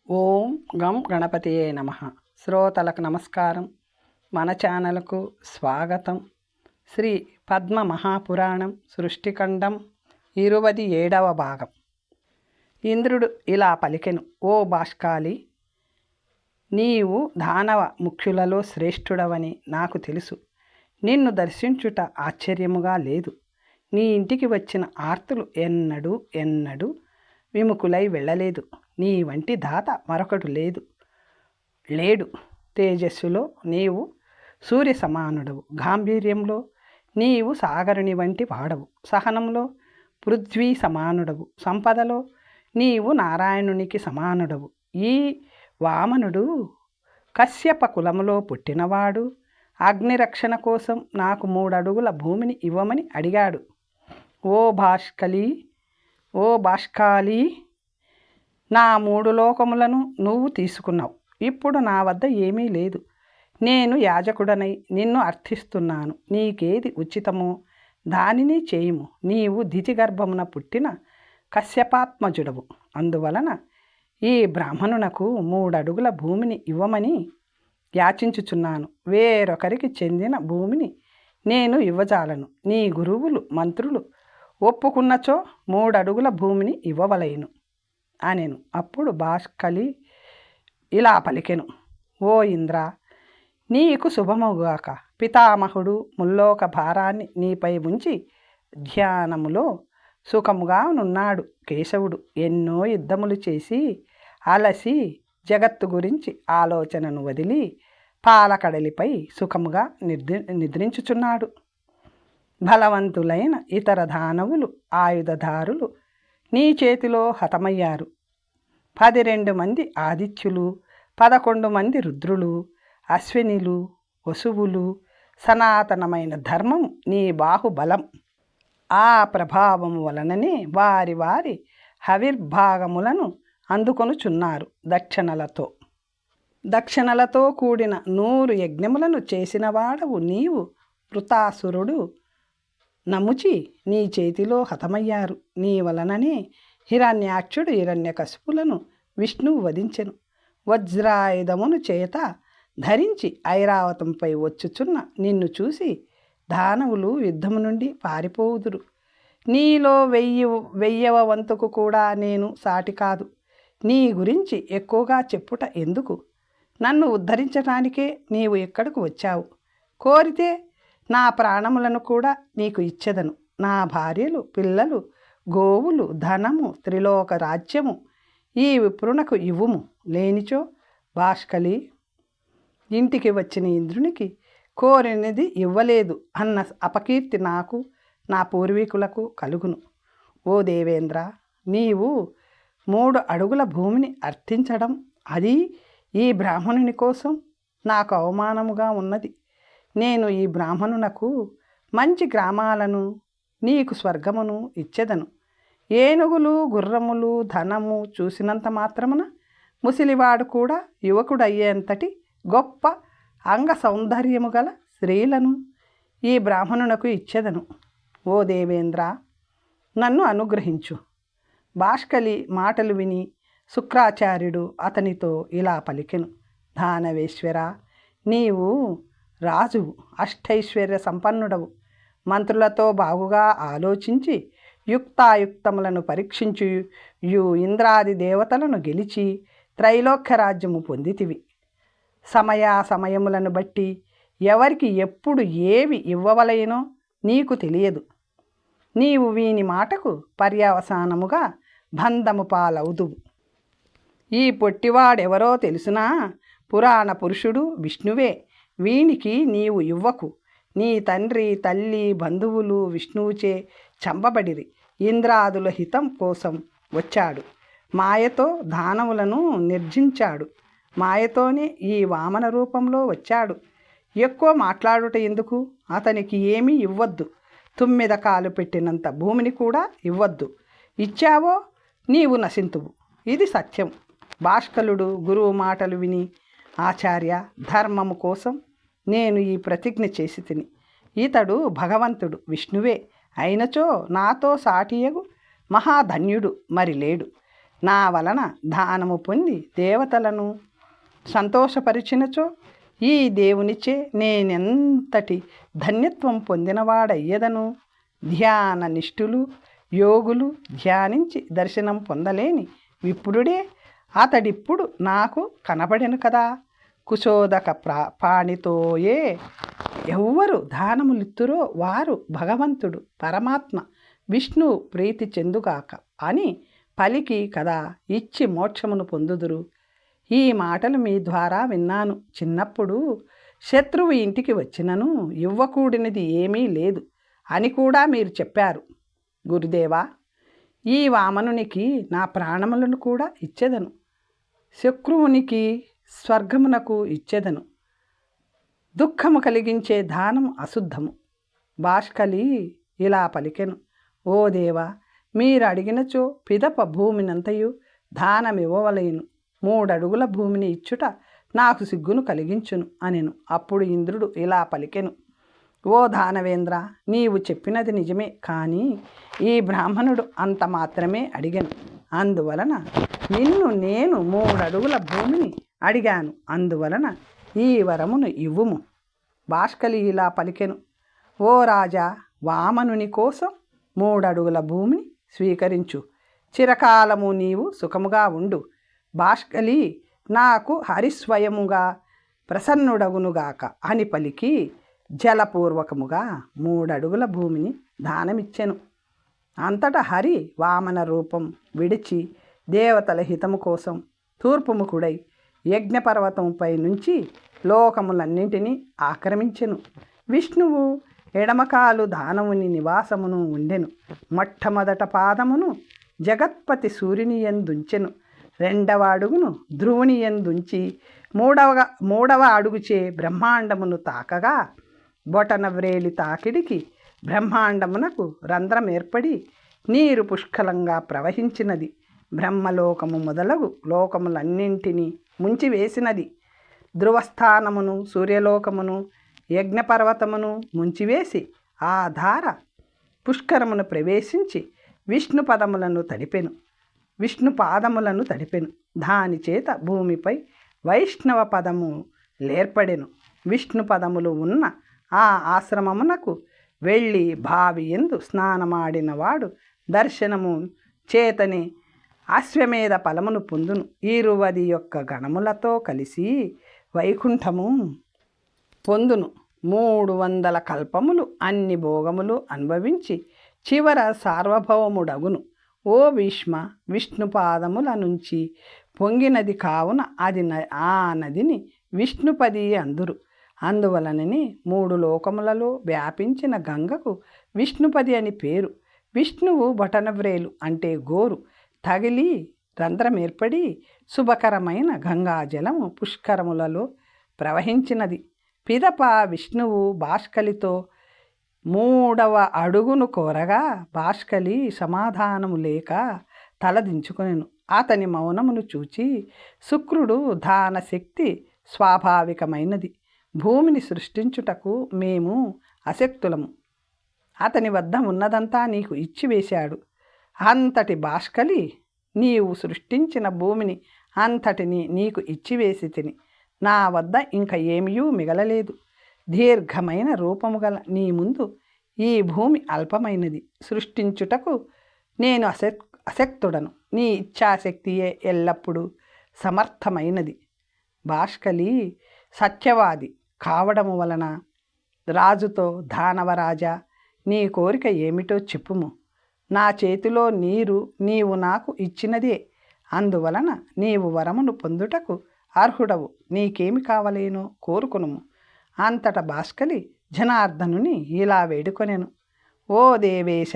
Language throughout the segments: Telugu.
ఓం గం గణపతియే నమః. శ్రోతలకు నమస్కారం. మన ఛానల్కు స్వాగతం. శ్రీ పద్మ మహాపురాణం సృష్టిఖండం 27వ భాగం. ఇంద్రుడు ఇలా పలికెను: ఓ బాష్కాలి, నీవు దానవ ముఖ్యులలో శ్రేష్ఠుడవని నాకు తెలుసు. నిన్ను దర్శించుట ఆశ్చర్యముగా లేదు. నీ ఇంటికి వచ్చిన ఆర్తులు ఎన్నడూ విముఖులై వెళ్ళలేదు. నీ వంటి దాత మరొకడు లేడు. తేజస్సులో నీవు సూర్య సమానుడవు. గాంభీర్యంలో నీవు సాగరుని వంటి వాడవు. సహనంలో పృథ్వీ సమానుడవు. సంపదలో నీవు నారాయణునికి సమానుడవు. ఈ వామనుడు కశ్యప కులములో పుట్టినవాడు. అగ్నిరక్షణ కోసం నాకు 3 అడుగుల భూమిని ఇవ్వమని అడిగాడు. ఓ బాష్కాలి, నా 3 లోకములను నువ్వు తీసుకున్నావు. ఇప్పుడు నా వద్ద ఏమీ లేదు. నేను యాజకుడనై నిన్ను అర్థిస్తున్నాను. నీకేది ఉచితమో దానిని చేయుము. నీవు దితిగర్భమున పుట్టిన కశ్యపాత్మజుడవు. అందువలన ఈ బ్రాహ్మణునకు 3 అడుగుల భూమిని ఇవ్వమని యాచించుచున్నాను. వేరొకరికి చెందిన భూమిని నేను ఇవ్వజాలను. నీ గురువులు మంత్రులు ఒప్పుకున్నచో 3 అడుగుల భూమిని ఇవ్వవలెను అనెను. అప్పుడు బాష్కలి ఇలా పలికెను: ఓ ఇంద్ర, నీకు శుభముగాక. పితామహుడు ముల్లోక భారాన్ని నీపై ఉంచి ధ్యానములో సుఖముగా నున్నాడు. కేశవుడు ఎన్నో యుద్ధములు చేసి అలసి జగత్తు గురించి ఆలోచనను వదిలి పాలకడలిపై సుఖముగా నిద్రించుచున్నాడు. బలవంతులైన ఇతర దానవులు, ఆయుధదారులు నీ చేతిలో హతమయ్యారు. 12 మంది ఆదిత్యులు, 11 మంది రుద్రులు, అశ్వినిలు, వసువులు, సనాతనమైన ధర్మం నీ బాహుబలం. ఆ ప్రభావము వలననే వారి వారి హవిర్భాగములను అందుకొనుచున్నారు. దక్షిణలతో కూడిన 100 యజ్ఞములను చేసిన వాడవు నీవు. వృతాసురుడు నముచి నీ చేతిలో హతమయ్యారు. నీ వలననే హిరణ్యాక్షుడు హిరణ్యకశిపులను విష్ణువు వధించెను. వజ్రాయుధమును చేత ధరించి ఐరావతంపై వచ్చుచున్న నిన్ను చూసి దానవులు యుద్ధము నుండి పారిపోవుదురు. నీలో 1000వ వంతుకు కూడా నేను సాటి కాదు. నీ గురించి ఎక్కువగా చెప్పుట ఎందుకు? నన్ను ఉద్ధరించటానికే నీవు ఇక్కడకు వచ్చావు. కోరితే నా ప్రాణములను కూడా నీకు ఇచ్చెదను. నా భార్యలు, పిల్లలు, గోవులు, ధనము, త్రిలోక రాజ్యము ఈ విప్రునకు ఇవ్వుము. లేనిచో బాష్కలి, ఇంటికి వచ్చిన ఇంద్రునికి కోరినది ఇవ్వలేదు అన్న అపకీర్తి నాకు, నా పూర్వీకులకు కలుగును. ఓ దేవేంద్ర, నీవు 3 అడుగుల భూమిని అర్థించడం, అది ఈ బ్రాహ్మణుని కోసం నాకు అవమానముగా ఉన్నది. నేను ఈ బ్రాహ్మణునకు మంచి గ్రామాలను, నీకు స్వర్గమును ఇచ్చెదను. ఏనుగులు, గుర్రములు, ధనము చూసినంత మాత్రమున ముసిలివాడు కూడా యువకుడయ్యేంతటి గొప్ప అంగ సౌందర్యము గల స్త్రీలను ఈ బ్రాహ్మణునకు ఇచ్చెదను. ఓ దేవేంద్ర, నన్ను అనుగ్రహించు. బాష్కలి మాటలు విని శుక్రాచార్యుడు అతనితో ఇలా పలికెను: దానవేశ్వర, నీవు రాజువు, అష్టైశ్వర్య సంపన్నుడవు. మంత్రులతో బాగుగా ఆలోచించి యుక్తాయుక్తములను పరీక్షించు ఇంద్రాది దేవతలను గెలిచి త్రైలోక్య రాజ్యము పొందితివి. సమయములను బట్టి ఎవరికి ఎప్పుడు ఏవి ఇవ్వవలెనో నీకు తెలియదు. నీవు వీని మాటకు పర్యవసానముగా బంధము పాలవుదువు. ఈ పొట్టివాడెవరో తెలుసునా? పురాణ పురుషుడు విష్ణువే. వీనికి నీవు ఇవ్వకు. నీ తండ్రి, తల్లి, బంధువులు విష్ణువుచే చంపబడిరి. ఇంద్రాదుల హితం కోసం వచ్చాడు. మాయతో దానవులను నిర్జించాడు. మాయతోనే ఈ వామన రూపంలో వచ్చాడు. ఎక్కువ మాట్లాడుట ఎందుకు? అతనికి ఏమీ ఇవ్వద్దు. 9 కాలు పెట్టినంత భూమిని కూడా ఇవ్వద్దు. ఇచ్చావో నీవు నశింతువు. ఇది సత్యం. బాష్కలుడు గురువు మాటలు విని, ఆచార్య, ధర్మము కోసం నేను ఈ ప్రతిజ్ఞ చేసి తిని. ఇతడు భగవంతుడు విష్ణువే అయినచో నాతో సాటియగు మహాధన్యుడు మరి లేడు. నా వలన దానము పొంది దేవతలను సంతోషపరిచినచో ఈ దేవునిచే నేనెంతటి ధన్యత్వం పొందినవాడయ్యదను. ధ్యాన నిష్ఠులు యోగులు ధ్యానించి దర్శనం పొందలేని విప్రుడే అతడిప్పుడు నాకు కనబడెను కదా. కుశోదక పాణితోయే ఎవ్వరు దానములిత్తురో వారు భగవంతుడు పరమాత్మ విష్ణు ప్రీతి చెందుగాక అని పలికి కదా ఇచ్చి మోక్షమును పొందుదురు. ఈ మాటలు మీ ద్వారా విన్నాను. చిన్నప్పుడు శత్రువు ఇంటికి వచ్చినను ఇవ్వకూడనిది ఏమీ లేదు అని కూడా మీరు చెప్పారు. గురుదేవా, ఈ వామనునికి నా ప్రాణములను కూడా ఇచ్చేదను, శత్రువునికి స్వర్గమునకు ఇచ్చేదను. దుఃఖము కలిగించే దానము అశుద్ధము. బాష్కలి ఇలా పలికెను, ఓ దేవా, మీరు అడిగినచో పిదప భూమినంతయు దానమివ్వవలెను. 3 అడుగుల భూమిని ఇచ్చుట నాకు సిగ్గును కలిగించును అనెను. అప్పుడు ఇంద్రుడు ఇలా పలికెను, ఓ దానవేంద్ర, నీవు చెప్పినది నిజమే, కానీ ఈ బ్రాహ్మణుడు అంత మాత్రమే అడిగాను. అందువలన నిన్ను నేను 3 అడుగుల భూమిని అడిగాను. అందువలన ఈ వరమును ఇవ్వుము. బాష్కలి ఇలా పలికెను, ఓ రాజా, వామనుని కోసం 3 అడుగుల భూమిని స్వీకరించు. చిరకాలము నీవు సుఖముగా ఉండు. బాష్కలి నాకు హరిస్వయముగా ప్రసన్నుడగునుగాక అని పలికి జలపూర్వకముగా 3 అడుగుల భూమిని దానమిచ్చెను. అంతటా హరి వామన రూపం విడిచి దేవతల హితము కోసం తూర్పుముఖుడై యజ్ఞపర్వతంపై నుంచి లోకములన్నింటినీ ఆక్రమించెను. విష్ణువు ఎడమకాలు దానవుని నివాసమును ఉండెను. మొట్టమొదట పాదమును జగత్పతి సూర్యుని యందుంచెను. 2వ అడుగును ధ్రువుని యందుంచి 3వ అడుగుచే బ్రహ్మాండమును తాకగా బొటన వ్రేలి తాకిడికి బ్రహ్మాండమునకు రంధ్రం ఏర్పడి నీరు పుష్కలంగా ప్రవహించినది. బ్రహ్మలోకము మొదలగు లోకములన్నింటినీ ముంచివేసినది. ధ్రువస్థానమును సూర్యలోకమును యజ్ఞపర్వతమును ముంచివేసి ఆ ధార పుష్కరమును ప్రవేశించి విష్ణు పాదములను తడిపెను. దాని చేత భూమిపై వైష్ణవ పదము లేర్పడెను. విష్ణు పదములు ఉన్న ఆ ఆశ్రమమునకు వెళ్ళి బావి యందు స్నానమాడినవాడు దర్శనము చేతనే అశ్వమేధ ఫలమును పొందును. 21 గణములతో కలిసి వైకుంఠము పొందును. 300 కల్పములు అన్ని భోగములు అనుభవించి చివర సార్వభౌముడగును. ఓ భీష్మ, విష్ణుపాదముల నుంచి పొంగినది కావున ఆ నదిని విష్ణుపది అందురు. అందువలనని 3 లోకములలో వ్యాపించిన గంగకు విష్ణుపది అని పేరు. విష్ణువు బొటనవ్రేలు అంటే గోరు తగిలి రంధ్రమేర్పడి శుభకరమైన గంగాజలము పుష్కరములలో ప్రవహించినది. పిదప విష్ణువు బాష్కలితో 3వ అడుగును కోరగా బాష్కలి సమాధానము లేక తలదించుకొనెను. అతని మౌనమును చూచి శుక్రుడు దాన శక్తి స్వాభావికమైనది, భూమిని సృష్టించుటకు మేము అశక్తులము, అతని వద్ద ఉన్నదంతా నీకు ఇచ్చివేశాడు. అంతటి బాష్కలి, నీవు సృష్టించిన భూమిని అంతటిని నీకు ఇచ్చివేసి తిని నా వద్ద ఇంక ఏమీ మిగలలేదు. దీర్ఘమైన రూపము గల నీ ముందు ఈ భూమి అల్పమైనది. సృష్టించుటకు నేను అశక్తుడను. నీ ఇచ్ఛాశక్తియే ఎల్లప్పుడూ సమర్థమైనది. బాష్కలి సత్యవాది కావడము వలన రాజుతో, దానవరాజా, నీ కోరిక ఏమిటో చెప్పుము. నా చేతిలో నీరు నీవు నాకు ఇచ్చినదే. అందువలన నీవు వరమును పొందుటకు అర్హుడవు. నీకేమి కావలేనో కోరుకునుము. అంతట బాష్కలి జనార్దనుని ఇలా వేడుకొనెను, ఓ దేవేశ,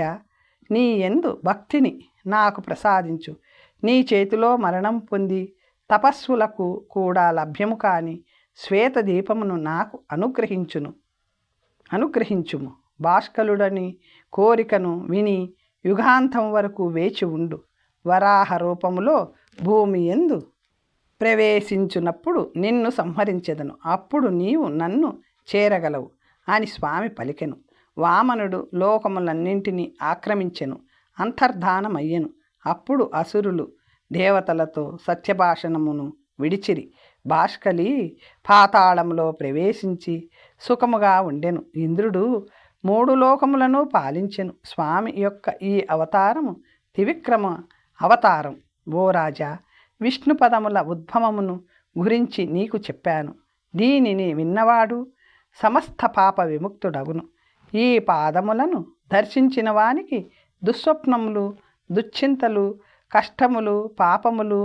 నీ యందు భక్తిని నాకు ప్రసాదించు. నీ చేతిలో మరణం పొంది తపస్సులకు కూడా లభ్యము కాని శ్వేతదీపమును నాకు అనుగ్రహించుము. బాష్కలుడని కోరికను విని యుగాంతం వరకు వేచి ఉండు. వరాహ రూపములో భూమి యందు ప్రవేశించునప్పుడు నిన్ను సంహరించెదను. అప్పుడు నీవు నన్ను చేరగలవు అని స్వామి పలికెను. వామనుడు లోకములన్నింటినీ ఆక్రమించెను, అంతర్ధానమయ్యెను. అప్పుడు అసురులు దేవతలతో సత్యభాషణమును విడిచిరి. బాష్కలి పాతాళంలో ప్రవేశించి సుఖముగా ఉండెను. ఇంద్రుడు 3 లోకములను పాలించెను. స్వామి యొక్క ఈ అవతారము త్రివిక్రమ అవతారం. ఓ రాజా, విష్ణు పదముల ఉద్భవమును గురించి నీకు చెప్పాను. దీనిని విన్నవాడు సమస్త పాప విముక్తుడగును. ఈ పాదములను దర్శించిన వానికి దుస్వప్నములు, దుశ్చింతలు, కష్టములు, పాపములు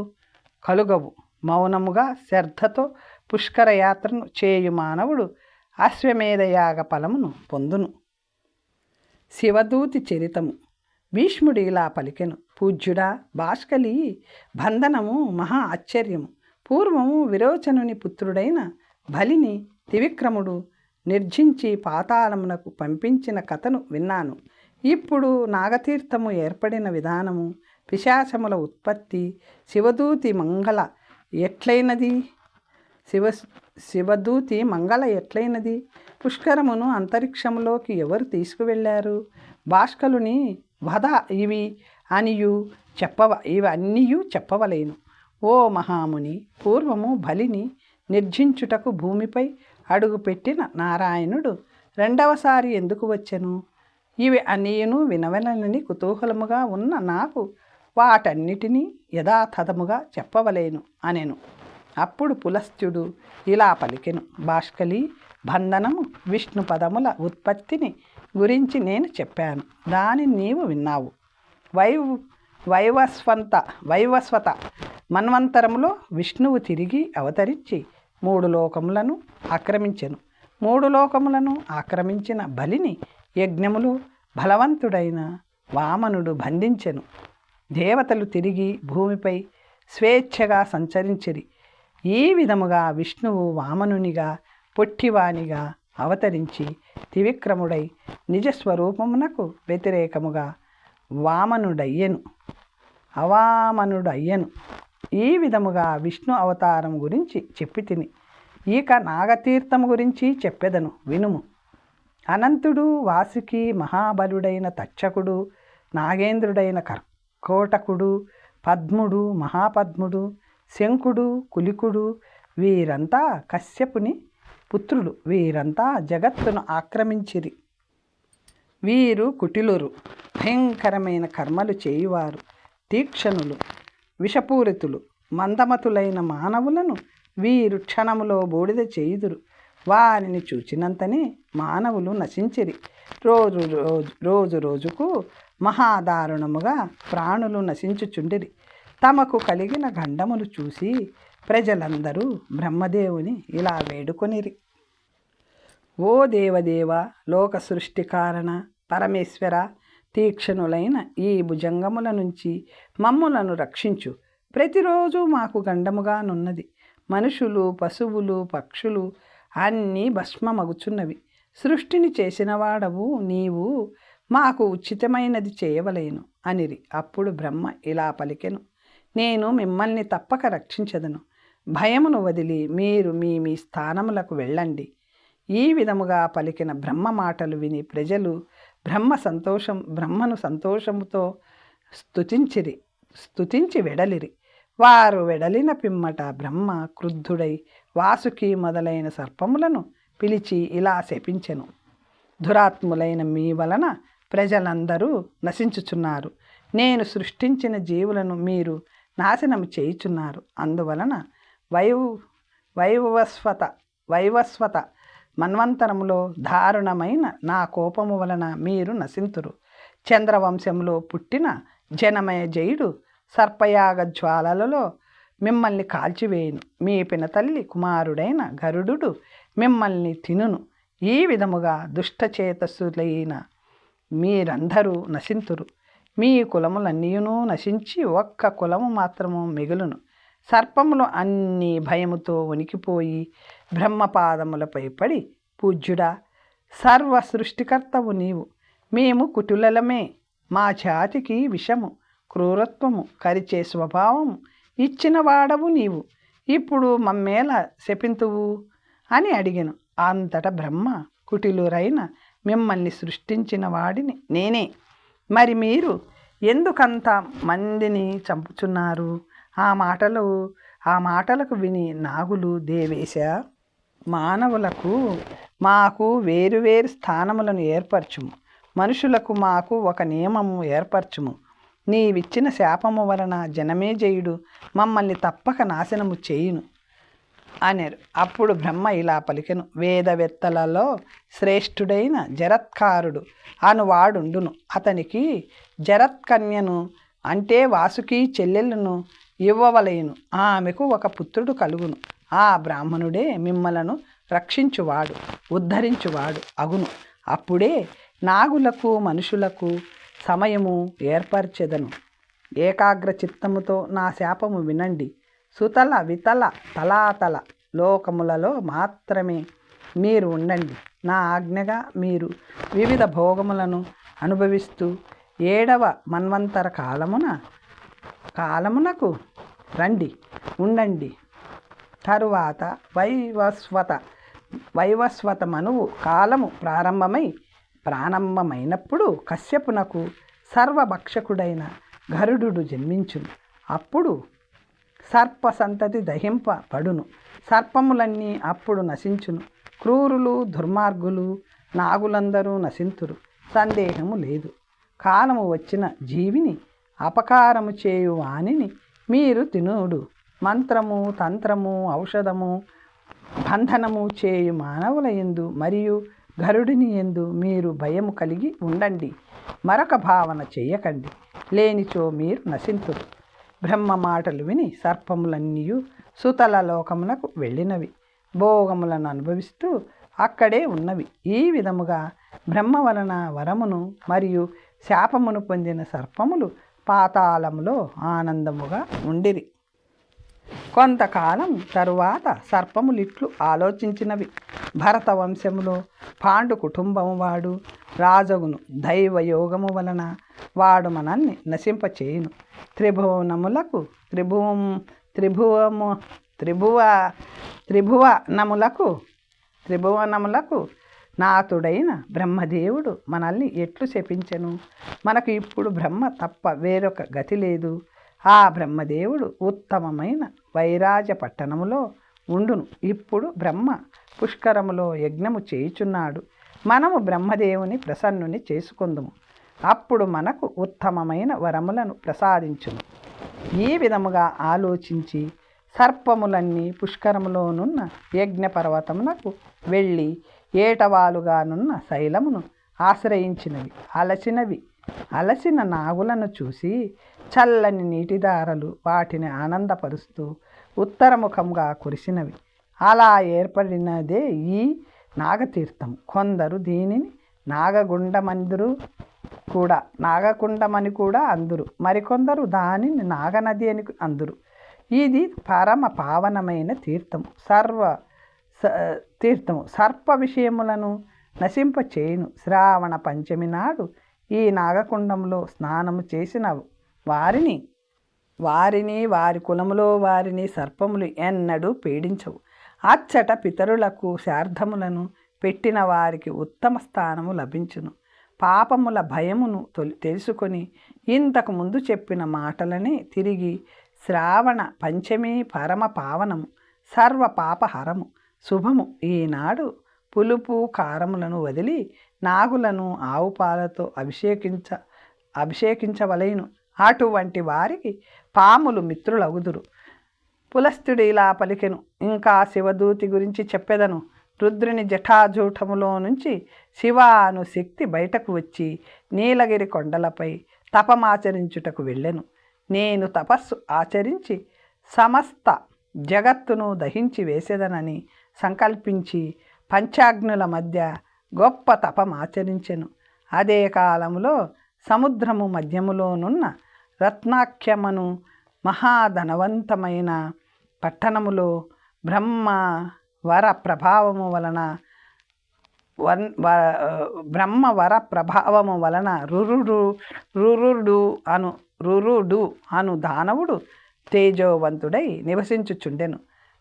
కలుగవు. మౌనముగా శ్రద్ధతో పుష్కర యాత్రను చేయు మానవుడు అశ్వమేధయాగ ఫలమును పొందును. శివదూతి చరితము. భీష్ముడు ఇలా పలికెను. పూజ్యుడా, బాష్కలి బంధనము మహా ఆశ్చర్యము. పూర్వము విరోచనుని పుత్రుడైన బలిని త్రివిక్రముడు నిర్జించి పాతాళమునకు పంపించిన కథను విన్నాను. ఇప్పుడు నాగతీర్థము ఏర్పడిన విధానము, పిశాచముల ఉత్పత్తి, శివదూతి మంగళ ఎట్లయినది శివదూతి మంగళ ఎట్లయినది పుష్కరమును అంతరిక్షంలోకి ఎవరు తీసుకువెళ్ళారు? బాష్కలుని వధ ఇవి అన్నీయు చెప్పవలేను. ఓ మహాముని, పూర్వము బలిని నిర్జించుటకు భూమిపై అడుగుపెట్టిన నారాయణుడు రెండవసారి ఎందుకు వచ్చెను? ఇవి అన్నీయును వినవలనని కుతూహలముగా ఉన్న నాకు వాటన్నిటినీ యథాతథముగా చెప్పవలేను అనెను. అప్పుడు పులస్త్యుడు ఇలా పలికెను. బాష్కలి బంధనము, విష్ణు పదముల ఉత్పత్తిని గురించి నేను చెప్పాను. దానిని నీవు విన్నావు. వైవస్వత మన్వంతరములో విష్ణువు తిరిగి అవతరించి 3 లోకములను ఆక్రమించెను. 3 లోకములను ఆక్రమించిన బలిని యజ్ఞములో బలవంతుడైన వామనుడు బంధించెను. దేవతలు తిరిగి భూమిపై స్వేచ్ఛగా సంచరించిరి. ఈ విధముగా విష్ణువు వామనునిగా, పొట్టివానిగా అవతరించి త్రివిక్రముడై నిజస్వరూపమునకు వ్యతిరేకముగా అవామనుడయ్యను. ఈ విధముగా విష్ణు అవతారం గురించి చెప్పి తిని. ఇక నాగతీర్థము గురించి చెప్పెదను, వినుము. అనంతుడు, వాసుకి, మహాబలుడైన తక్షకుడు, నాగేంద్రుడైన కర్కోటకుడు, పద్ముడు, మహాపద్ముడు, శంకుడు, కులికుడు వీరంతా కశ్యపుని పుత్రులు. వీరంతా జగత్తును ఆక్రమించిరి. వీరు కుటిలురు, భయంకరమైన కర్మలు చేయువారు, తీక్షణులు, విషపూరితులు, మందమతులైన మానవులను వీరు క్షణములో బూడిద చేయుదురు. వారిని చూచినంతనే మానవులు నశించిరి. రోజు రోజుకు మహాదారుణముగా ప్రాణులు నశించుచుండిరి. తమకు కలిగిన గండములు చూసి ప్రజలందరూ బ్రహ్మదేవుని ఇలా వేడుకొనిరి. ఓ దేవదేవ, లోక సృష్టి కారణ పరమేశ్వర, తీక్షణులైన ఈ భుజంగముల నుంచి మమ్ములను రక్షించు. ప్రతిరోజు మాకు గండముగానున్నది. మనుషులు, పశువులు, పక్షులు అన్నీ భస్మమగుచున్నవి. సృష్టిని చేసినవాడవు నీవు, మాకు ఉచితమైనది చేయవలేను అనిరి. అప్పుడు బ్రహ్మ ఇలా పలికెను. నేను మిమ్మల్ని తప్పక రక్షించదను. భయమును వదిలి మీరు మీ మీ స్థానములకు వెళ్ళండి. ఈ విధముగా పలికిన బ్రహ్మ మాటలు విని ప్రజలు బ్రహ్మను సంతోషముతో స్తుతించి వెడలిరి. వారు వెడలిన పిమ్మట బ్రహ్మ క్రుద్ధుడై వాసుకి మొదలైన సర్పములను పిలిచి ఇలా శపించెను. దురాత్ములైన మీ వలన ప్రజలందరూ నశించుచున్నారు. నేను సృష్టించిన జీవులను మీరు నాశనం చేయుచున్నారు. అందువలన వైవస్వత మన్వంతరములో దారుణమైన నా కోపము వలన మీరు నశింతురు. చంద్రవంశంలో పుట్టిన జనమయ జయుడు సర్పయాగ జ్వాలలలో మిమ్మల్ని కాల్చివేయును. మీ పినతల్లి కుమారుడైన గరుడు మిమ్మల్ని తినును. ఈ విధముగా దుష్టచేతసులైన మీరందరూ నశింతురు. మీ కులములన్నీయును నశించి ఒక్క కులము మాత్రము మిగులును. సర్పములు అన్ని భయముతో వణికిపోయి బ్రహ్మపాదములపై పడి, పూజ్యుడా, సర్వ సృష్టికర్తవు నీవు. మేము కుటిలమే. మా జాతికి విషము, క్రూరత్వము, కరిచే స్వభావము ఇచ్చిన వాడవు నీవు. ఇప్పుడు మమ్మేలా శపింతువు అని అడిగెను. అంతటా బ్రహ్మ, కుటిలురైన మిమ్మల్ని సృష్టించిన వాడిని నేనే. మరి మీరు ఎందుకంత మందిని చంపుచున్నారు ఆ మాటలకు విని నాగులు, దేవేశ, మానవులకు మాకు వేరువేరు స్థానములను ఏర్పరచుము, మనుషులకు మాకు ఒక నియమము ఏర్పరచుము. నీవిచ్చిన శాపము వలన జనమేజయుడు మమ్మల్ని తప్పక నాశనము చేయును అనేరు. అప్పుడు బ్రహ్మ ఇలా పలికెను, వేదవేత్తలలో శ్రేష్ఠుడైన జరత్కారుడు అనువాడుండును. అతనికి జరత్కన్యను అంటే వాసుకి చెల్లెలను ఇవ్వవలయును. ఆమెకు ఒక పుత్రుడు కలుగును. ఆ బ్రాహ్మణుడే మిమ్మలను రక్షించువాడు, ఉద్ధరించువాడు అగును. అప్పుడే నాగులకు మనుషులకు సమయము ఏర్పరచెదను. ఏకాగ్ర చిత్తముతో నా శాపము వినండి. సుతల వితల తలాతల లోకములలో మాత్రమే మీరు ఉండండి. నా ఆజ్ఞగా మీరు వివిధ భోగములను అనుభవిస్తూ 7వ మన్వంతర కాలమునకు రండి, ఉండండి. తరువాత వైవస్వత మనువు కాలము ప్రారంభమైనప్పుడు కశ్యపునకు సర్వభక్షకుడైన గరుడు జన్మించును. అప్పుడు సర్ప సంతతి దహింపబడును. సర్పములన్నీ అప్పుడు నశించును. క్రూరులు, దుర్మార్గులు, నాగులందరూ నశింతురు, సందేహము లేదు. కాలము వచ్చిన జీవిని అపకారము చేయు వానిని మీరు తినుడు. మంత్రము, తంత్రము, ఔషధము, బంధనము చేయు మానవుల యందు మరియు గరుడిని యందు మీరు భయము కలిగి ఉండండి. మరొక భావన చెయ్యకండి, లేనిచో మీరు నశింతురు. బ్రహ్మ మాటలు విని సర్పములన్నీ సుతల లోకమునకు వెళ్ళినవి, భోగములను అనుభవిస్తూ అక్కడే ఉన్నవి. ఈ విధముగా బ్రహ్మ వలన వరమును మరియు శాపమును పొందిన సర్పములు పాతాళములో ఆనందముగా ఉండిరి. కొంతకాలం తరువాత సర్పములిట్లు ఆలోచించినవి, భరత వంశములో పాండు కుటుంబము వాడు రాజగును. దైవయోగము వలన వాడు మనల్ని నశింపచేయును. త్రిభువనములకు నాథుడైన బ్రహ్మదేవుడు మనల్ని ఎట్లు శపించెను. మనకు ఇప్పుడు బ్రహ్మ తప్ప వేరొక గతి లేదు. ఆ బ్రహ్మదేవుడు ఉత్తమమైన వైరాజ పట్టణములో ఉండును. ఇప్పుడు బ్రహ్మ పుష్కరములో యజ్ఞము చేయుచున్నాడు. మనము బ్రహ్మదేవుని ప్రసన్నుని చేసుకుందుము. అప్పుడు మనకు ఉత్తమమైన వరములను ప్రసాదించును. ఈ విధముగా ఆలోచించి సర్పములన్నీ పుష్కరములోనున్న యజ్ఞ పర్వతమునకు వెళ్ళి ఏటవాలుగానున్న శైలమును ఆశ్రయించినవి. అలసిన నాగులను చూసి చల్లని నీటిదారలు వాటిని ఆనందపరుస్తూ ఉత్తరముఖంగా కురిసినవి. అలా ఏర్పడినదే ఈ నాగతీర్థం. కొందరు దీనిని నాగకుండమని కూడా అందురు. మరికొందరు దానిని నాగనది అని అందురు. ఇది పరమ పావనమైన తీర్థము. సర్ప విషయములను నశింపచేయును. శ్రావణ పంచమి నాడు ఈ నాగకుండంలో స్నానము చేసిన వారిని వారి కులములో వారిని సర్పములు ఎన్నడూ పీడించవు. అచ్చట పితరులకు శార్ధములను పెట్టిన వారికి ఉత్తమ స్థానము లభించును. పాపముల భయమును తెలుసుకొని ఇంతకు ముందు చెప్పిన మాటలనే తిరిగి శ్రావణ పంచమి పరమ పావనము, సర్వ పాపహరము, శుభము. ఈనాడు పులుపు కారములను వదిలి నాగులను ఆవు పాలతో అభిషేకించవలెను. అటువంటి వారికి పాములు మిత్రులగుదురు. పులస్తుడు ఇలా పలికెను, ఇంకా శివదూతి గురించి చెప్పెదను. రుద్రుని జటాజూటములో నుంచి శివ అను శక్తి బయటకు వచ్చి నీలగిరి కొండలపై తపమాచరించుటకు వెళ్ళెను. నేను తపస్సు ఆచరించి సమస్త జగత్తును దహించి వేసేదనని సంకల్పించి పంచాగ్నుల మధ్య గొప్ప తపమాచరించెను. అదే కాలంలో సముద్రము మధ్యములోనున్న రత్నాఖ్యమను మహాధనవంతమైన పట్టణములో బ్రహ్మ వర ప్రభావము వలన రురుడు అను దానవుడు తేజోవంతుడై నివసించుచుండెను.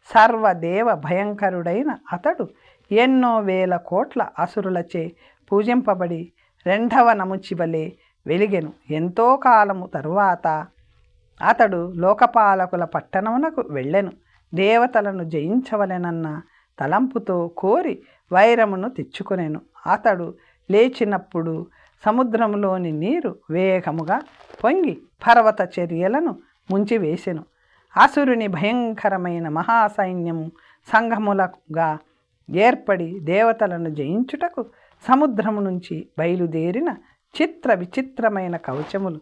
సర్వదేవ భయంకరుడైన అతడు ఎన్నో వేల కోట్ల అసురులచే పూజింపబడి రెండవ నముచి వలె వెలిగెను. ఎంతో కాలము తరువాత అతడు లోకపాలకుల పట్టణమునకు వెళ్ళెను. దేవతలను జయించవలెనన్న తలంపుతో కోరి వైరమును తెచ్చుకొనెను. అతడు లేచినప్పుడు సముద్రములోని నీరు వేగముగా పొంగి పర్వత చర్యలను ముంచివేసెను. అసురుని భయంకరమైన మహాసైన్యము సంఘములుగా ఏర్పడి దేవతలను జయించుటకు సముద్రము నుంచి బయలుదేరిన చిత్ర విచిత్రమైన కవచములు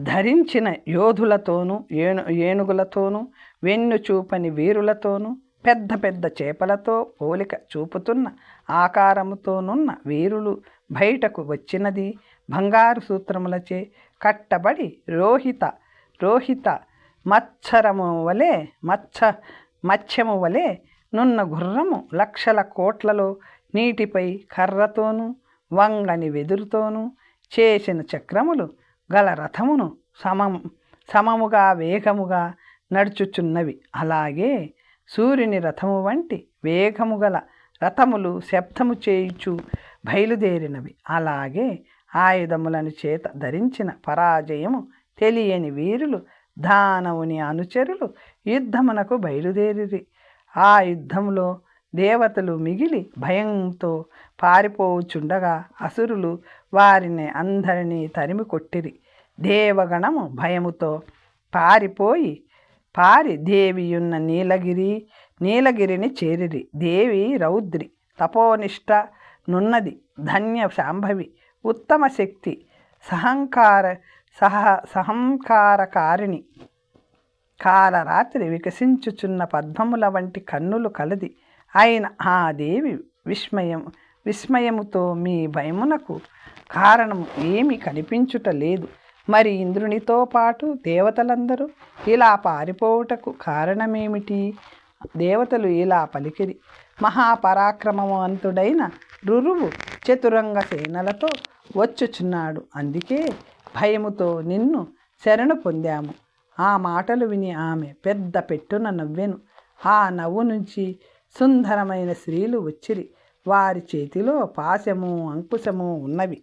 ధరించిన యోధులతోనూ ఏనుగులతోనూ వెన్నుచూపని వీరులతోనూ పెద్ద పెద్ద చేపలతో పోలిక చూపుతున్న ఆకారముతోనున్న వీరులు బయటకు వచ్చినది. బంగారు సూత్రములచే కట్టబడి రోహిత మత్స్యము వలె నున్న గుర్రము లక్షల కోట్లలో నీటిపై కర్రతోనూ వంగని వెదురుతోనూ చేసిన చక్రములు గల రథమును సమముగా వేగముగా నడుచుచున్నవి. అలాగే సూర్యుని రథము వంటి వేగము గల రథములు శబ్దము చేయుచు బయలుదేరినవి. అలాగే ఆయుధములను చేత ధరించిన పరాజయము తెలియని వీరులు దానవుని అనుచరులు యుద్ధమునకు బయలుదేరిరి. ఆ యుద్ధములో దేవతలు మిగిలి భయంతో పారిపోవుచుండగా అసురులు వారిని అందరినీ తరిమి కొట్టిరి. దేవగణము భయముతో పారి దేవియున్న నీలగిరిని చేరిరి. దేవి రౌద్రి తపోనిష్ట నున్నది, ధన్య శాంభవి, ఉత్తమ శక్తి, సహంకారకారిణి, కాలరాత్రి వికసించుచున్న పద్మముల వంటి కన్నులు కలది అయిన ఆ దేవి విస్మయముతో మీ భయమునకు కారణము ఏమి కనిపించుట లేదు. మరి ఇంద్రునితో పాటు దేవతలందరూ ఇలా పారిపోవుటకు కారణమేమిటి? దేవతలు ఇలా పలికిరి: మహాపరాక్రమవంతుడైన రురువు చతురంగ సేనలతో వచ్చుచున్నాడు. అందుకే భయముతో నిన్ను శరణు పొందాము. ఆ మాటలు విని ఆమె పెద్ద పెట్టున నవ్వెను. ఆ నవ్వు నుంచి సుందరమైన స్త్రీలు వచ్చిరి. వారి చేతిలో పాశము అంకుశము ఉన్నవి.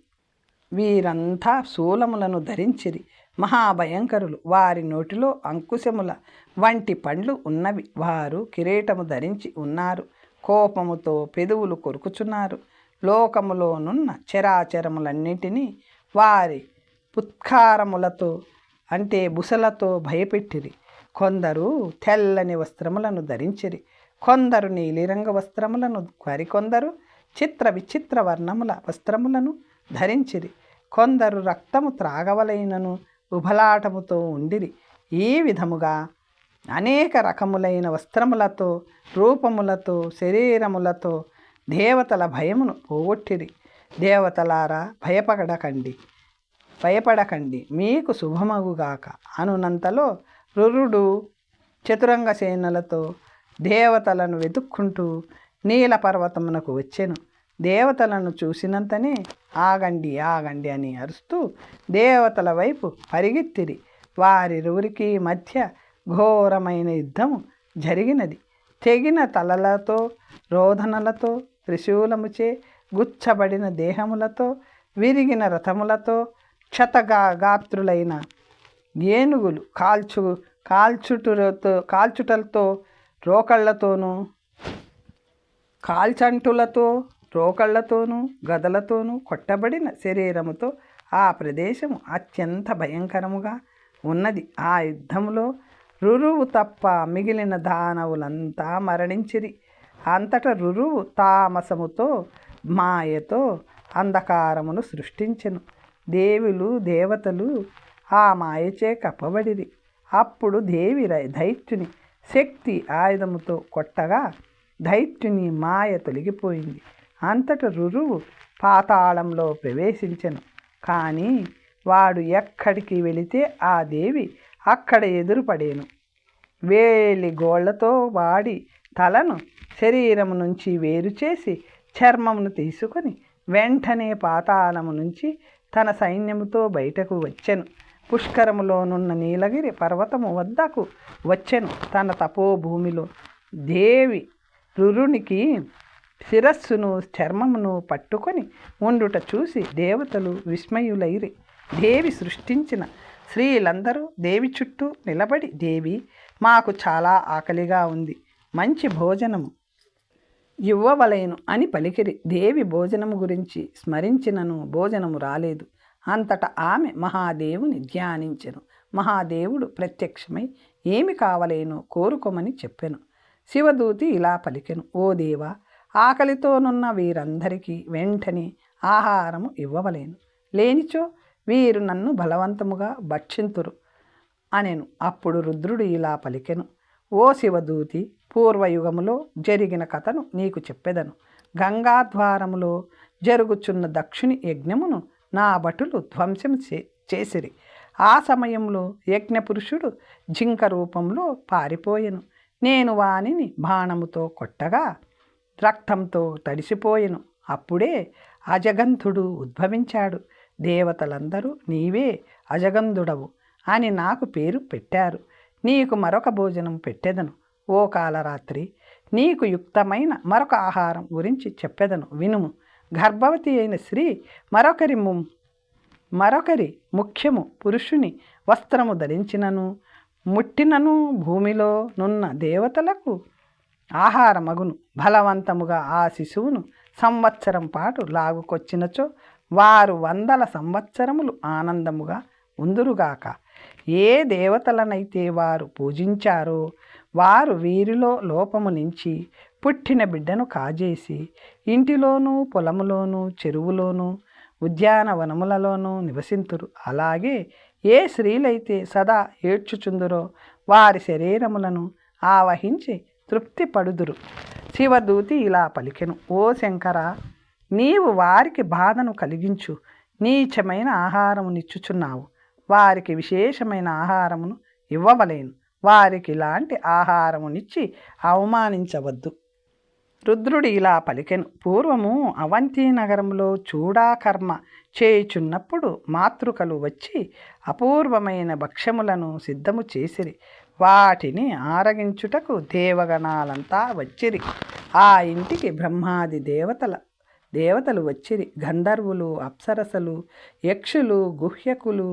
వీరంతా శూలములను ధరించిరి. మహాభయంకరులు. వారి నోటిలో అంకుశముల వంటి పండ్లు ఉన్నవి. వారు కిరీటము ధరించి ఉన్నారు. కోపముతో పెదవులు కొరుకుచున్నారు. లోకములోనున్న చరాచరములన్నిటినీ వారి పుత్కారములతో అంటే బుసలతో భయపెట్టిరి. కొందరు తెల్లని వస్త్రములను ధరించిరి, కొందరు నీలిరంగ వస్త్రములను, మరికొందరు చిత్ర విచిత్ర వర్ణముల వస్త్రములను ధరించిరి. కొందరు రక్తము త్రాగవలైనను ఉబలాటముతో ఉండిరి. ఈ విధముగా అనేక రకములైన వస్త్రములతో, రూపములతో, శరీరములతో దేవతల భయమును పోగొట్టిరి. దేవతలారా, భయపడకండి, మీకు శుభమగుగాక అనునంతలో రురుడు చతురంగ సేనలతో దేవతలను వెతుక్కుంటూ నీలపర్వతమునకు వచ్చెను. దేవతలను చూసినంతనే ఆగండి అని అరుస్తూ దేవతల వైపు పరిగెత్తిరి. వారిరువురికి మధ్య ఘోరమైన యుద్ధము జరిగినది. తెగిన తలలతో, రోదనలతో, త్రిశూలముచే గుచ్చబడిన దేహములతో, విరిగిన రథములతో, క్షతగాత్రులైన ఏనుగులు కాల్చుటలతో, రోకళ్లతోనూ గదలతోనూ కొట్టబడిన శరీరముతో ఆ ప్రదేశము అత్యంత భయంకరముగా ఉన్నది. ఆ యుద్ధములో రురువు తప్ప మిగిలిన దానవులంతా మరణించిరి. అంతటా రురువు తామసముతో, మాయతో అంధకారమును సృష్టించెను. దేవతలు ఆ మాయచే కప్పబడిరి. అప్పుడు దేవి దైత్యుని శక్తి ఆయుధముతో కొట్టగా దైత్యుని మాయ తొలగిపోయింది. అంతట రురువు పాతాళంలో ప్రవేశించెను. కానీ వాడు ఎక్కడికి వెళితే ఆ దేవి అక్కడ ఎదురుపడేను. వేలి గోళ్లతో వాడి తలను శరీరము నుంచి వేరు చేసి చర్మమును తీసుకొని వెంటనే పాతాళము నుంచి తన సైన్యముతో బయటకు వచ్చెను. పుష్కరములోనున్న నీలగిరి పర్వతము వద్దకు వచ్చెను. తన తపోభూమిలో దేవి రురునికి శిరస్సును చర్మమును పట్టుకొని ఉండుట చూసి దేవతలు విస్మయులైరి. దేవి సృష్టించిన స్త్రీలందరూ దేవి చుట్టూ నిలబడి, దేవి, మాకు చాలా ఆకలిగా ఉంది, మంచి భోజనము ఇవ్వవలేను అని పలికిరి. దేవి భోజనము గురించి స్మరించినను భోజనము రాలేదు. అంతటా ఆమె మహాదేవుని ధ్యానించెను. మహాదేవుడు ప్రత్యక్షమై ఏమి కావలేనో కోరుకోమని చెప్పెను. శివదూతి ఇలా పలికెను, ఓ దేవా, ఆకలితోనున్న వీరందరికీ వెంటనే ఆహారము ఇవ్వవలేను, లేనిచో వీరు నన్ను బలవంతముగా భక్షింతురు అనెను. అప్పుడు రుద్రుడు ఇలా పలికెను, ఓ శివదూతి, పూర్వయుగములో జరిగిన కథను నీకు చెప్పెదను. గంగాద్వారములో జరుగుచున్న దక్షుని యజ్ఞమును నా భటులు ధ్వంసం చేసిరి. ఆ సమయంలో యజ్ఞపురుషుడు జింక రూపంలో పారిపోయెను. నేను వానిని బాణముతో కొట్టగా రక్తంతో తడిసిపోయెను. అప్పుడే అజగంధుడు ఉద్భవించాడు. దేవతలందరూ నీవే అజగంధుడవు అని నాకు పేరు పెట్టారు. నీకు మరొక భోజనం పెట్టెదను. ఓ కాలరాత్రి, నీకు యుక్తమైన మరొక ఆహారం గురించి చెప్పెదను, వినుము. గర్భవతి అయిన స్త్రీ మరొకరి ముఖ్యము పురుషుని వస్త్రము ధరించినను ముట్టినను భూమిలో నున్న దేవతలకు ఆహారమగును. బలవంతముగా ఆ శిశువును సంవత్సరం పాటు లాగుకొచ్చినచో వారు 100 సంవత్సరములు ఆనందముగా ఉందురుగాక. ఏ దేవతలనైతే వారు పూజించారో వారు వీరిలో లోపము నుంచి పుట్టిన బిడ్డను కాజేసి ఇంటిలోనూ పొలములోనూ చెరువులోనూ ఉద్యానవనములలోనూ నివసింతురు. అలాగే ఏ స్త్రీలైతే సదా ఏడ్చుచుందురో వారి శరీరములను ఆవహించి తృప్తి పడుదురు. శివదూతి ఇలా పలికెను, ఓ శంకర, నీవు వారికి బాధను కలిగించు నీచమైన ఆహారమునిచ్చుచున్నావు. వారికి విశేషమైన ఆహారమును ఇవ్వవలేను. వారికి ఇలాంటి ఆహారమునిచ్చి అవమానించవద్దు. రుద్రుడు ఇలా పలికెను, పూర్వము అవంతి నగరంలో చూడాకర్మ చేయుచున్నప్పుడు మాతృకలు వచ్చి అపూర్వమైన భక్ష్యములను సిద్ధము చేసిరి. వాటిని ఆరగించుటకు దేవగణాలంతా వచ్చిరి. ఆ ఇంటికి బ్రహ్మాది దేవతలు వచ్చిరి. గంధర్వులు, అప్సరసలు, యక్షులు, గుహ్యకులు,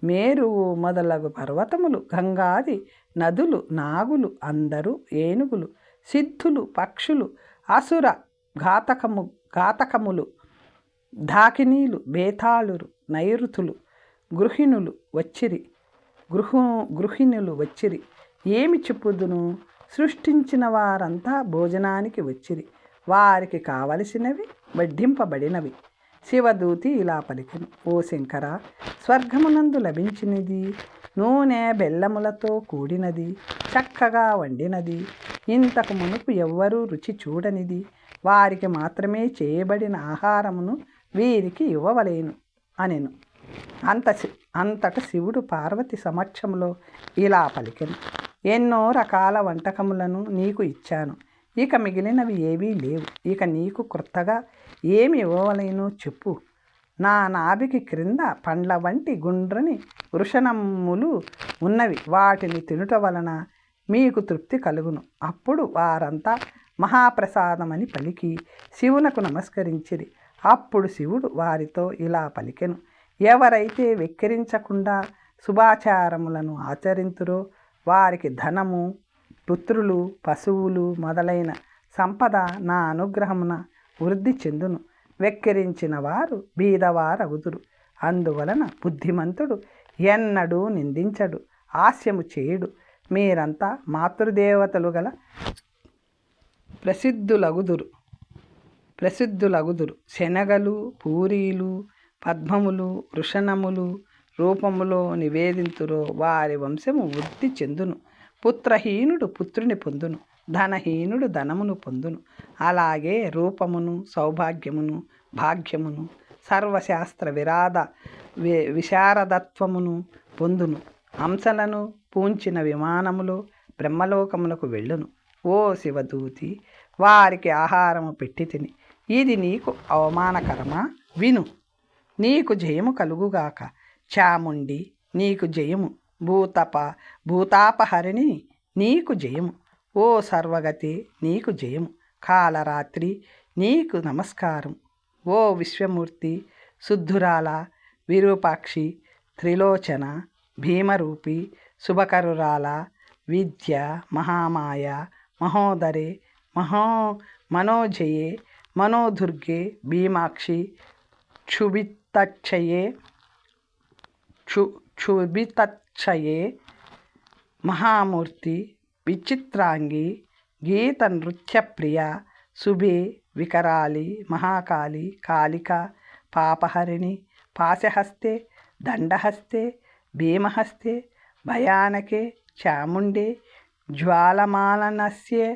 మేరువు మొదలగు పర్వతములు, గంగాది నదులు, నాగులు, అందరూ, ఏనుగులు, సిద్ధులు, పక్షులు, అసుర ఘాతకములు, ఢాకినీలు, బేతాళులు, నైరుతులు, గృహిణులు వచ్చిరి. ఏమి చెప్పుదును, సృష్టించిన వారంతా భోజనానికి వచ్చిరి. వారికి కావలసినవి వడ్డింపబడినవి. శివదూతి ఇలా పలికెను, ఓ శంకర, స్వర్గమునందు లభించినది, నూనె బెల్లములతో కూడినది, చక్కగా వండినది, ఇంతకు మునుపు ఎవ్వరూ రుచి చూడనిది, వారికి మాత్రమే చేయబడిన ఆహారమును వీరికి ఇవ్వవలేను అనెను. అంతట శివుడు పార్వతి సమక్షంలో ఇలా పలికెను, ఎన్నో రకాల వంటకములను నీకు ఇచ్చాను. ఇక మిగిలినవి ఏవీ లేవు. ఇక నీకు క్రొత్తగా ఏమి ఇవ్వవలేనో చెప్పు. నా నాభికి క్రింద పండ్ల వంటి గుండ్రని వృషణములు ఉన్నవి. వాటిని తినుట వలన మీకు తృప్తి కలుగును. అప్పుడు వారంతా మహాప్రసాదమని పలికి శివునకు నమస్కరించిరి. అప్పుడు శివుడు వారితో ఇలా పలికెను, ఎవరైతే వెక్కిరించకుండా శుభాచారములను ఆచరింతురో వారికి ధనము, పుత్రులు, పశువులు మొదలైన సంపద నా అనుగ్రహమున వృద్ధి చెందును. వెక్కిరించిన వారు బీదవారగుదురు. అందువలన బుద్ధిమంతుడు ఎన్నడూ నిందించడు, హాస్యము చేయుడు. మీరంతా మాతృదేవతలు గల ప్రసిద్ధులగుదురు. శనగలు, పూరీలు, పద్మములు, వృషణములు రూపములో నివేదింతురో వారి వంశము వృద్ధి చెందును. పుత్రహీనుడు పుత్రుని పొందును, ధనహీనుడు ధనమును పొందును. అలాగే రూపమును, సౌభాగ్యమును, భాగ్యమును, సర్వశాస్త్ర విశారదత్వమును పొందును. హంసలను పూంచిన విమానములో బ్రహ్మలోకములకు వెళ్ళును. ఓ శివదూతి, వారికి ఆహారము పెట్టి తిని, ఇది నీకు అవమానకరమా? విను. నీకు జయము కలుగుగాక. చాముండి నీకు జయము. భూతాపహరిణి నీకు జయము. ఓ సర్వగతి నీకు జయము. కాలరాత్రి నీకు నమస్కారం. ఓ విశ్వమూర్తి, శుద్ధురాల, విరూపాక్షి, త్రిలోచన, భీమరూపి శుభకరురాల విద్య మహామాయ మహోదరే మనోజయే మనోదుర్గే భీమాక్షి క్షుభితచ్చయే క్షుభితచ్చయే మహామూర్తి విచిత్రాంగి గీత నృత్యప్రియ శుభే వికరాలి మహాకాళి కాళిక పాపహరిణి పాశహస్తే దండహస్తే భీమహస్తే భయానకే చాముండే జ్వాలమాలనస్యే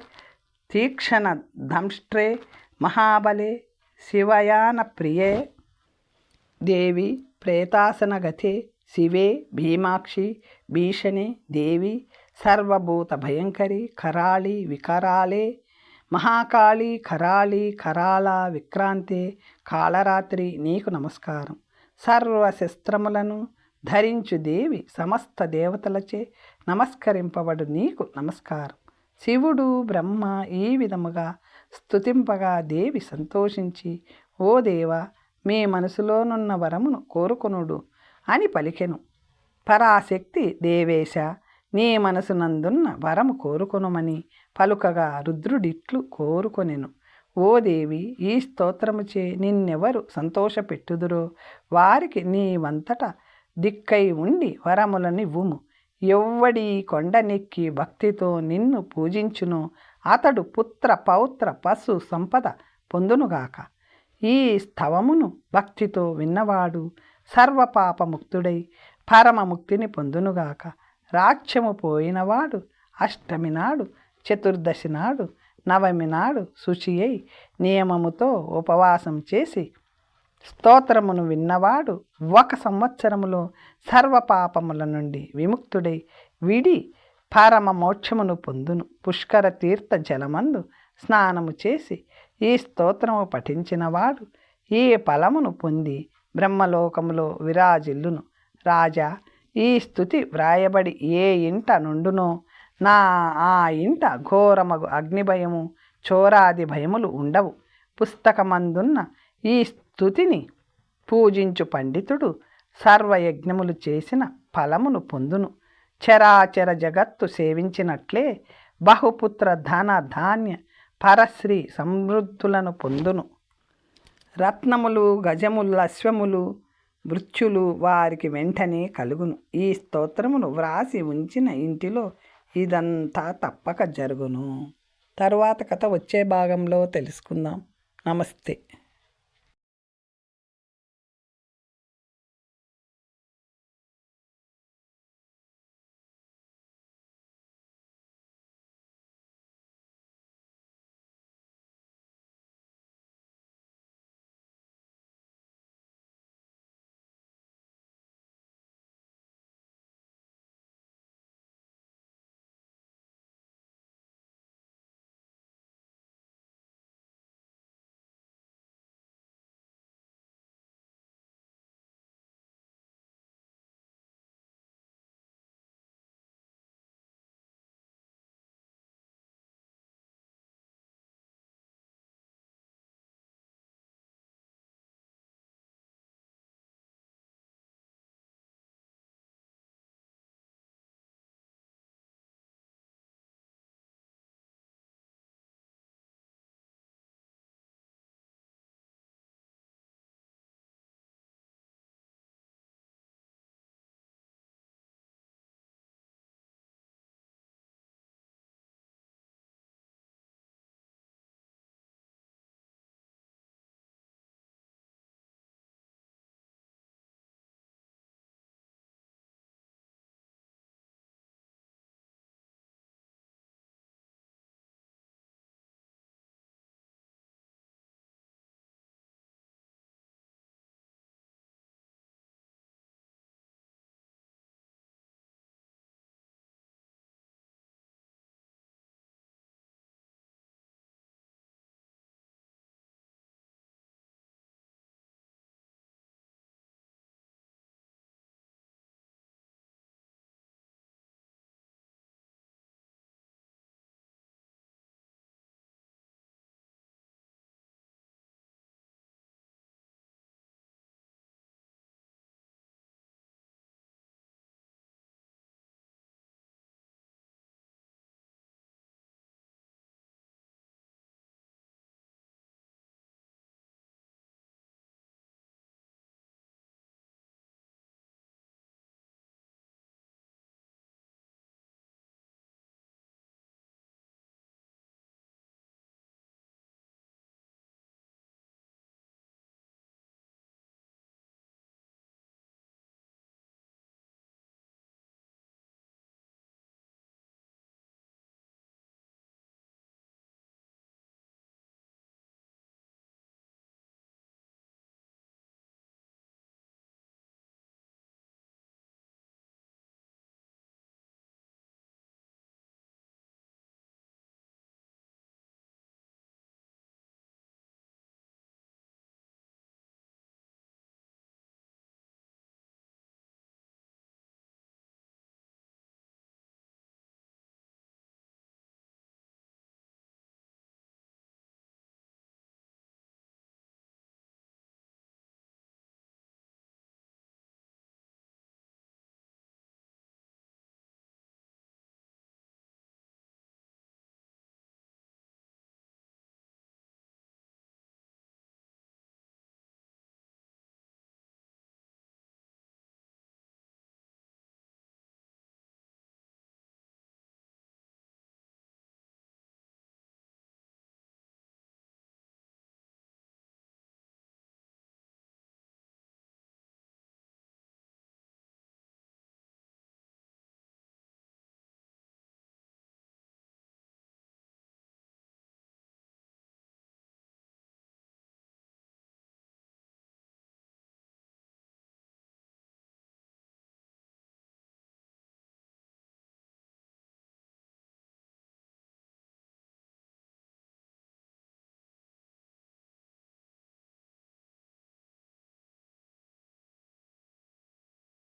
తీక్షణ దంష్ట్రే మహాబలే శివయాన ప్రియే దేవి ప్రేతాసనగతే శివే భీమాక్షి భీషణే దేవి సర్వభూత భయంకరి కరాళి వికరాలే మహాకాళి కరాళి కరాళ విక్రాంతే కాళరాత్రి నీకు నమస్కారం. సర్వశస్త్రములను ధరించు దేవి సమస్త దేవతలచే నమస్కరింపబడు నీకు నమస్కారం. శివుడు బ్రహ్మ ఈ విధముగా స్తుతింపగా దేవి సంతోషించి ఓ దేవ మీ మనసులోనున్న వరమును కోరుకొనుడు అని పలికెను. పరాశక్తి దేవేశ నీ మనసునందున్న వరము కోరుకొనుమని పలుకగా రుద్రుడిట్లు కోరుకొనెను. ఓ దేవి ఈ స్తోత్రముచే నిన్నెవరు సంతోషపెట్టుదురో వారికి నీవంతట దిక్కై ఉండి వరములనివ్వుము. ఎవ్వడి కొండనెక్కి భక్తితో నిన్ను పూజించునో అతడు పుత్ర పౌత్ర పశు సంపద పొందునుగాక. ఈ స్తవమును భక్తితో విన్నవాడు సర్వపాపముక్తుడై పరమముక్తిని పొందునుగాక. రాజ్యము పోయినవాడు అష్టమి నాడు చతుర్దశి నాడు నవమి నాడు శుచి అయి నియమముతో ఉపవాసం చేసి స్తోత్రమును విన్నవాడు 1 సంవత్సరములో సర్వపాపముల నుండి విముక్తుడై విడి పరమ మోక్షమును పొందును. పుష్కర తీర్థ జలమందు స్నానము చేసి ఈ స్తోత్రము పఠించినవాడు ఈ ఫలమును పొంది బ్రహ్మలోకములో విరాజిల్లును. రాజా ఈ స్తుతి వ్రాయబడి ఏ ఇంట నుండునో ఆ ఇంట ఘోరమగు అగ్నిభయము చోరాది భయములు ఉండవు. పుస్తకమందున్న ఈ స్తుతిని పూజించు పండితుడు సర్వయజ్ఞములు చేసిన ఫలమును పొందును. చరాచర జగత్తు సేవించినట్లే బహుపుత్ర ధన ధాన్య పరశ్రీ సమృద్ధులను పొందును. రత్నములు గజములు అశ్వములు మృత్యులు వారికి వెంటనే కలుగును. ఈ స్తోత్రమును వ్రాసి ఉంచిన ఇంటిలో ఇదంతా తప్పక జరుగును. తరువాత కథ వచ్చే భాగంలో తెలుసుకుందాం. నమస్తే.